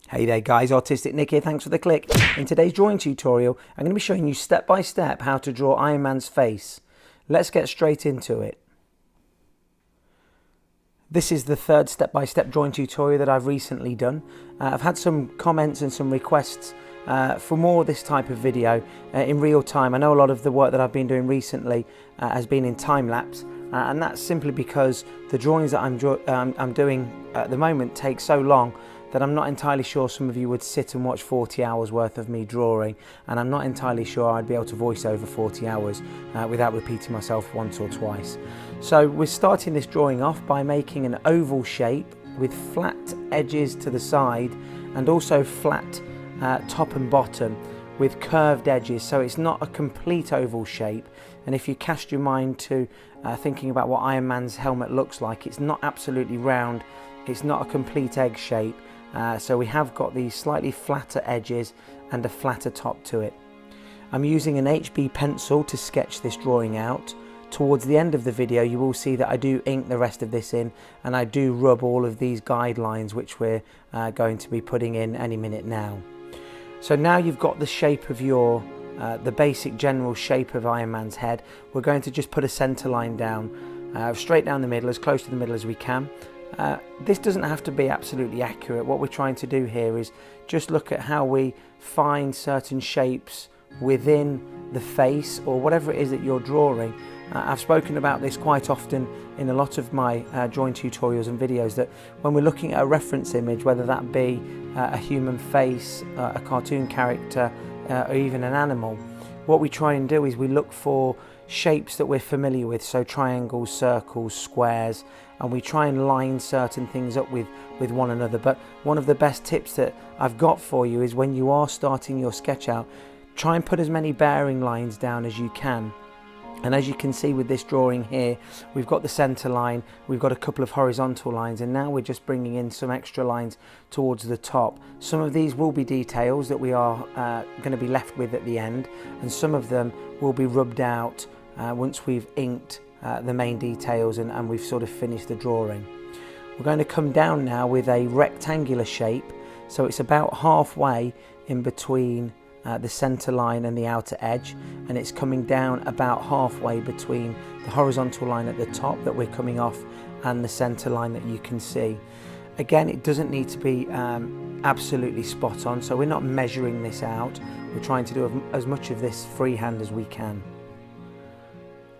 Hey there guys, Autistic Nick here, thanks for the click. In today's drawing tutorial, I'm going to be showing you step by step how to draw Iron Man's face. Let's get straight into it. This is the third step-by-step drawing tutorial that I've recently done. I've had some comments and some requests for more of this type of video in real time. I know a lot of the work that I've been doing recently has been in time-lapse, and that's simply because the drawings that I'm doing at the moment take so long that I'm not entirely sure some of you would sit and watch 40 hours worth of me drawing, and I'm not entirely sure I'd be able to voice over 40 hours without repeating myself once or twice. So we're starting this drawing off by making an oval shape with flat edges to the side and also flat top and bottom with curved edges, so it's not a complete oval shape. And if you cast your mind to thinking about what Iron Man's helmet looks like, it's not absolutely round, it's not a complete egg shape. So we have got these slightly flatter edges and a flatter top to it. I'm using an HB pencil to sketch this drawing out. Towards the end of the video you will see that I do ink the rest of this in, and I do rub all of these guidelines which we're going to be putting in any minute now. So now you've got the shape of your the basic general shape of Iron Man's head. We're going to just put a centre line down, straight down the middle, as close to the middle as we can. This doesn't have to be absolutely accurate. What we're trying to do here is just look at how we find certain shapes within the face or whatever it is that you're drawing. I've spoken about this quite often in a lot of my drawing tutorials and videos, that when we're looking at a reference image, whether that be a human face, a cartoon character, or even an animal, what we try and do is we look for shapes that we're familiar with, so triangles, circles, squares, and we try and line certain things up with one another. But one of the best tips that I've got for you is when you are starting your sketch out, try and put as many bearing lines down as you can. And as you can see with this drawing here, we've got the centre line, we've got a couple of horizontal lines, and now we're just bringing in some extra lines towards the top. Some of these will be details that we are going to be left with at the end, and some of them will be rubbed out once we've inked the main details and we've sort of finished the drawing. We're going to come down now with a rectangular shape, so it's about halfway in between the centre line and the outer edge, and it's coming down about halfway between the horizontal line at the top that we're coming off and the centre line that you can see. Again, it doesn't need to be absolutely spot on, so we're not measuring this out. We're trying to do as much of this freehand as we can.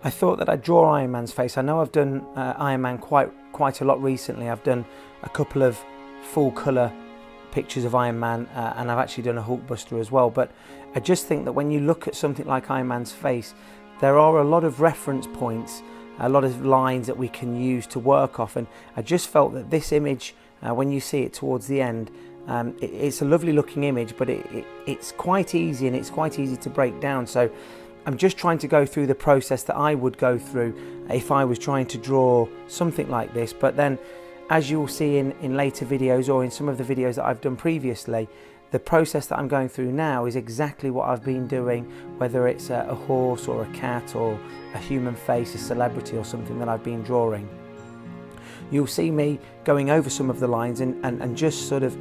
I thought that I'd draw Iron Man's face. I know I've done Iron Man quite a lot recently. I've done a couple of full colour pictures of Iron Man, and I've actually done a Hulkbuster as well, but I just think that when you look at something like Iron Man's face, there are a lot of reference points, a lot of lines that we can use to work off, and I just felt that this image, when you see it towards the end, it's a lovely looking image, but it's quite easy, and it's quite easy to break down. So I'm just trying to go through the process that I would go through if I was trying to draw something like this. But then, as you'll see in later videos or in some of the videos that I've done previously, the process that I'm going through now is exactly what I've been doing, whether it's a horse or a cat or a human face, a celebrity or something that I've been drawing. You'll see me going over some of the lines and just sort of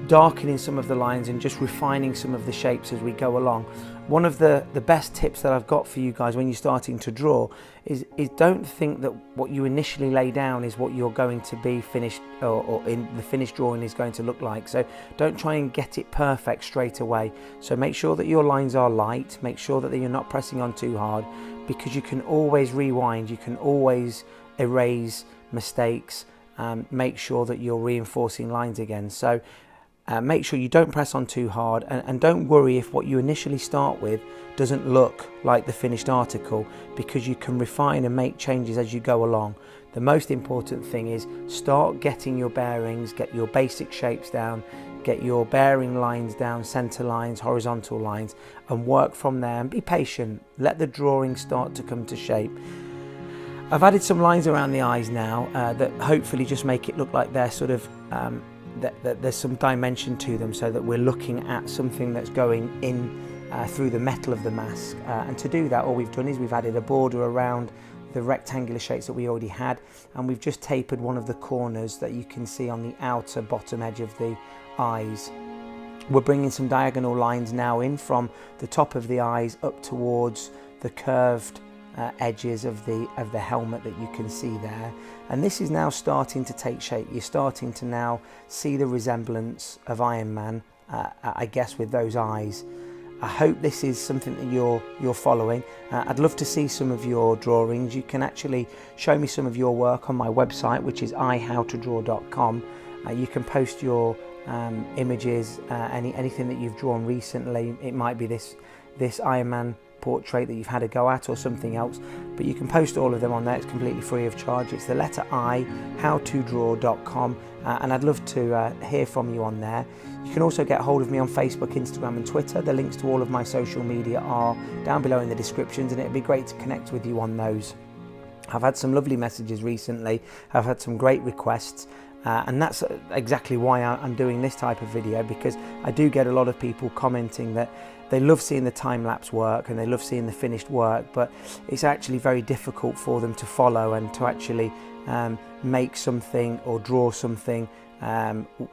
darkening some of the lines and just refining some of the shapes as we go along. One of the best tips that I've got for you guys when you're starting to draw is don't think that what you initially lay down is what you're going to be finished or in the finished drawing is going to look like. So don't try and get it perfect straight away. So make sure that your lines are light, make sure that you're not pressing on too hard, because you can always rewind, you can always erase mistakes, make sure that you're reinforcing lines again. So make sure you don't press on too hard, and don't worry if what you initially start with doesn't look like the finished article, because you can refine and make changes as you go along. The most important thing is start getting your bearings, get your basic shapes down, get your bearing lines down, centre lines, horizontal lines, and work from there, and be patient. Let the drawing start to come to shape. I've added some lines around the eyes now that hopefully just make it look like they're sort of that there's some dimension to them, so that we're looking at something that's going in through the metal of the mask. And to do that, all we've done is we've added a border around the rectangular shapes that we already had, and we've just tapered one of the corners that you can see on the outer bottom edge of the eyes. We're bringing some diagonal lines now in from the top of the eyes up towards the curved edges of the helmet that you can see there, and this is now starting to take shape. You're starting to now see the resemblance of Iron Man, I guess, with those eyes. I hope this is something that you're following. I'd love to see some of your drawings. You can actually show me some of your work on my website, which is ihowtodraw.com. You can post your images, anything that you've drawn recently. It might be this Iron Man portrait that you've had a go at, or something else, but you can post all of them on there. It's completely free of charge. It's the letter I, howtodraw.com, and I'd love to hear from you on there. You can also get hold of me on Facebook, Instagram and Twitter. The links to all of my social media are down below in the descriptions, and it'd be great to connect with you on those. I've had some lovely messages recently. I've had some great requests, and that's exactly why I'm doing this type of video, because I do get a lot of people commenting that they love seeing the time-lapse work and they love seeing the finished work, but it's actually very difficult for them to follow and to actually make something or draw something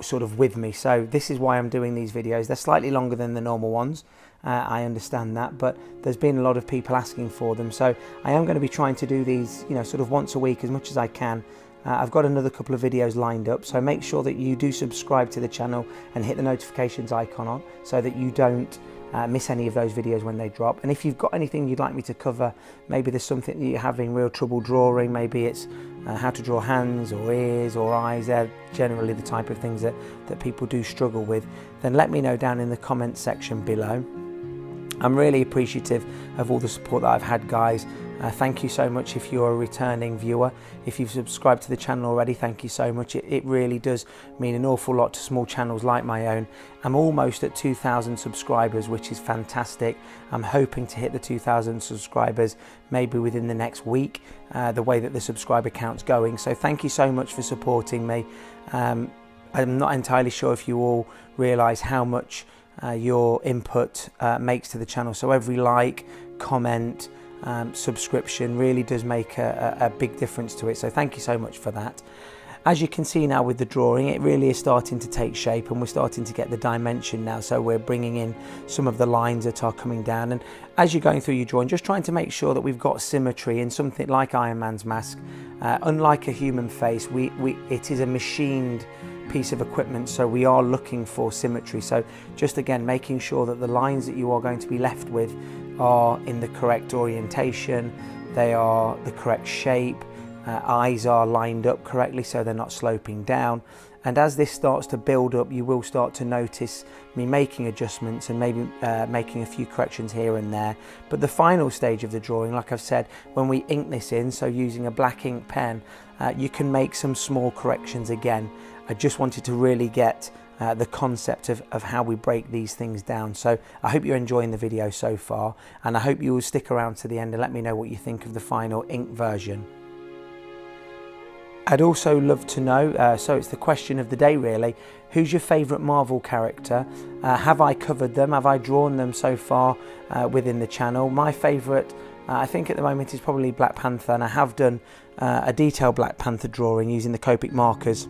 sort of with me. So this is why I'm doing these videos. They're slightly longer than the normal ones. I understand that, but there's been a lot of people asking for them, so I am going to be trying to do these, sort of once a week as much as I can. I've got another couple of videos lined up, so make sure that you do subscribe to the channel and hit the notifications icon on so that you don't miss any of those videos when they drop. And if you've got anything you'd like me to cover, maybe there's something that you're having real trouble drawing, maybe it's how to draw hands or ears or eyes, they're generally the type of things that people do struggle with, then let me know down in the comments section below. I'm really appreciative of all the support that I've had, guys. Thank you so much if you're a returning viewer. If you've subscribed to the channel already, thank you so much. It really does mean an awful lot to small channels like my own. I'm almost at 2,000 subscribers, which is fantastic. I'm hoping to hit the 2,000 subscribers maybe within the next week, the way that the subscriber count's going. So thank you so much for supporting me. I'm not entirely sure if you all realise how much your input makes to the channel. So every like, comment, subscription really does make a big difference to it, so thank you so much for that. As you can see now with the drawing, it really is starting to take shape and we're starting to get the dimension now, so we're bringing in some of the lines that are coming down, and as you're going through your drawing, just trying to make sure that we've got symmetry in something like Iron Man's mask. Unlike a human face, it is a machined piece of equipment, so we are looking for symmetry. So just again making sure that the lines that you are going to be left with are in the correct orientation, they are the correct shape, eyes are lined up correctly so they're not sloping down. And as this starts to build up, you will start to notice me making adjustments and maybe making a few corrections here and there. But the final stage of the drawing, like I've said, when we ink this in, so using a black ink pen, you can make some small corrections again. I just wanted to really get the concept of how we break these things down. So I hope you're enjoying the video so far, and I hope you will stick around to the end and let me know what you think of the final ink version. I'd also love to know, so it's the question of the day really, who's your favourite Marvel character? Have I covered them? Have I drawn them so far within the channel? My favourite, I think at the moment, is probably Black Panther, and I have done a detailed Black Panther drawing using the Copic markers,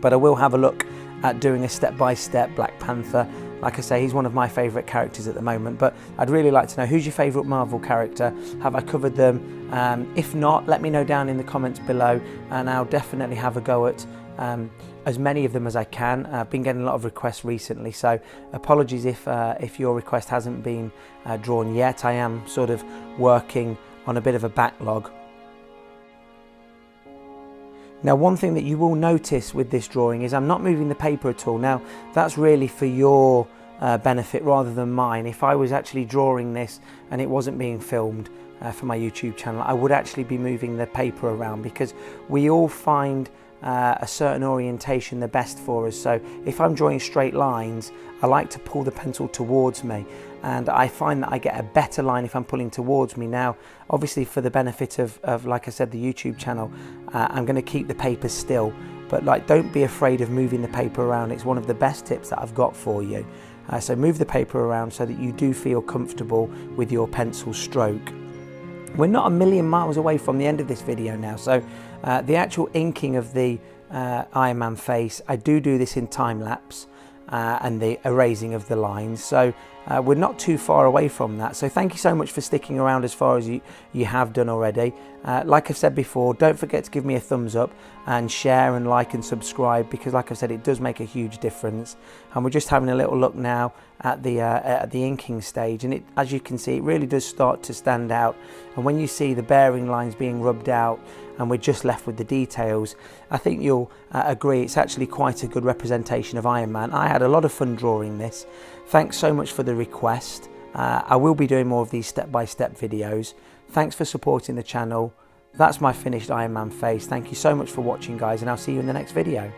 but I will have a look at doing a step-by-step Black Panther. Like I say, he's one of my favourite characters at the moment, but I'd really like to know, who's your favourite Marvel character? Have I covered them? If not, let me know down in the comments below, and I'll definitely have a go at as many of them as I can. I've been getting a lot of requests recently, so apologies if your request hasn't been drawn yet. I am sort of working on a bit of a backlog. Now, one thing that you will notice with this drawing is I'm not moving the paper at all. Now, that's really for your benefit rather than mine. If I was actually drawing this and it wasn't being filmed for my YouTube channel, I would actually be moving the paper around, because we all find a certain orientation the best for us. So if I'm drawing straight lines, I like to pull the pencil towards me, and I find that I get a better line if I'm pulling towards me. Now, obviously for the benefit of like I said, the YouTube channel, I'm going to keep the paper still, but don't be afraid of moving the paper around. It's one of the best tips that I've got for you. So move the paper around so that you do feel comfortable with your pencil stroke. We're not a million miles away from the end of this video now, so the actual inking of the Iron Man face, I do this in time lapse. and the erasing of the lines. So we're not too far away from that. So thank you so much for sticking around as far as you have done already. Like I've said before, don't forget to give me a thumbs up and share and like and subscribe, because like I've said, it does make a huge difference. And we're just having a little look now at the inking stage, and as you can see, it really does start to stand out. And when you see the bearing lines being rubbed out and we're just left with the details, I think you'll agree it's actually quite a good representation of Iron Man. I had a lot of fun drawing this. Thanks so much for the request. I will be doing more of these step-by-step videos. Thanks for supporting the channel. That's my finished Iron Man face. Thank you so much for watching, guys, and I'll see you in the next video.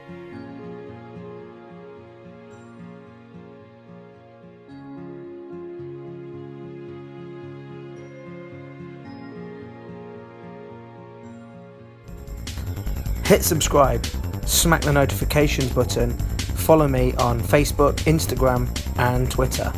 Hit subscribe, smack the notifications button, follow me on Facebook, Instagram and Twitter.